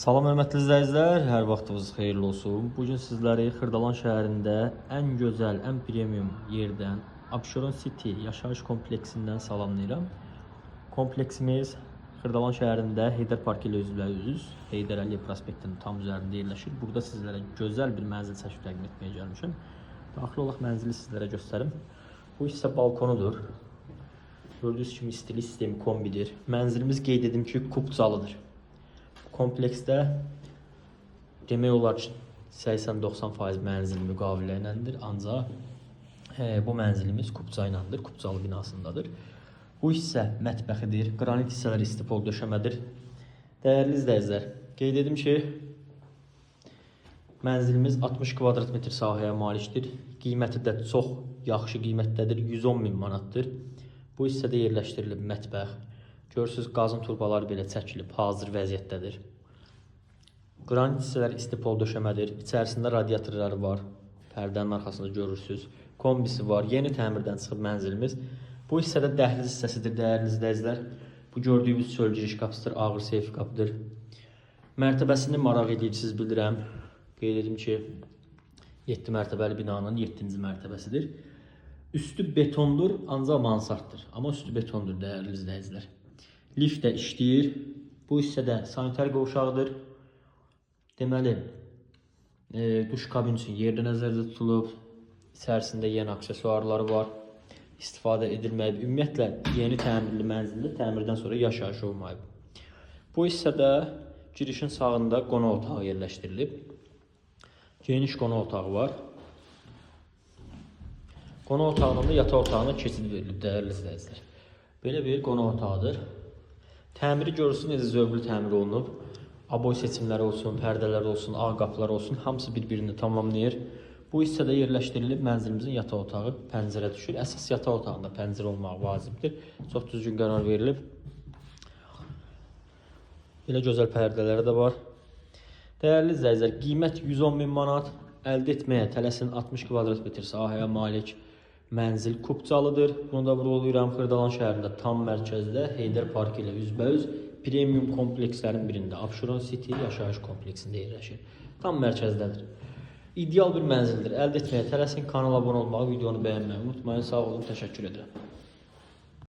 Salam hörmətli izləyicilər, hər vaxtınız xeyirli olsun. Bugün sizləri Xırdalan şəhərində ən gözəl, ən premium yerdən Abşeron City yaşayış kompleksindən salamlayıram. Kompleksimiz Xırdalan şəhərində Heydər Parkı ilə üzbəüz, Heydər Əliyev prospektinin tam üzərində yerləşir. Burada sizlərə gözəl bir mənzil çəkib təqdim etməyə gəlmişəm. Daxil olaq mənzili sizlərə göstərim. Bu isə balkonudur. Gördüyünüz kimi istili sistemi kombidir. Mənzilimiz qeyd edim ki, kubcalıdır. Kompleksdə demək olar ki 80-90% mənzil müqavilə iləndir, ancaq bu mənzilimiz kubca iləndir, kubcalı binasındadır. Bu hissə mətbəxidir, qranit hissələr istipol döşəmədir. Dəyərli izləyicilər, qeyd edim ki mənzilimiz 60 kvadrat metr sahəyə malikdir. Qiyməti də çox yaxşı qiymətdədir, 110 min manatdır. Bu hissədə yerləşdirilib mətbəx. Görürsünüz, qazın turbaları belə çəkilib, hazır vəziyyətdədir. Qranit hissələr istipol döşəmədir. İçərisində radiatorları var. Pərdənin arxasında görürsünüz. Kombisi var. Yeni təmirdən çıxıb mənzilimiz. Bu hissədə dəhliz hissəsidir, dəyərli izləyicilər. Bu gördüyümüz çöl giriş qapısıdır, ağır seyf qapıdır. Mərtəbəsini maraq edirsiniz bilirəm. Qeyd edim ki, 7 mərtəbəli binanın 7-ci mərtəbəsidir. Üstü betondur, ancaq mansarddır. Amma üstü betondur, dəyərli izləyicilər. Lift də işləyir. Bu hissədə sanitar qovşağıdır. Deməli, duş kabin üçün yerdə nəzərdə tutulub. İçərisində yeni aksesuarları var. İstifadə edilməyib. Ümumiyyətlə, yeni təmirli mənzildə təmirdən sonra yaşayış olmayıb. Bu hissədə girişin sağında qonaq otağı yerləşdirilib. Geniş qonaq otağı var. Qonaq otağından da yataq otağına keçid verilib, dəyərli izləyicilər. Belə bir qonaq otağıdır. Təmiri görürsünüz, necə zövqlü təmir olunub. Aboy seçimləri olsun, pərdələr olsun, ağ qapılar olsun, hamısı bir-birini tamamlayır. Bu hissədə yerləşdirilib mənzilimizin yataq otağı pəncərə düşür. Əsas yataq otağında pəncərə olmaq vacibdir. Çox düzgün qərar verilib. Belə gözəl pərdələri də var. Dəyərli izləyicilər, qiymət 110 min manat. Əldə etməyə tələsin 60 kvadrat metr sahəyə malik mənzil kubcalıdır. Bunu da vurğulayıram, Xırdalan şəhərində tam mərkəzdə Heydər Parkı ilə üzbəüz premium komplekslərin birində Abşeron City yaşayış kompleksində yerləşir. Tam mərkəzdədir. İdeal bir mənzildir. Əldə etməyə tələsin, kanala abunə olmağı, videonu bəyənməyi unutmayın. Sağ olun, təşəkkür edirəm.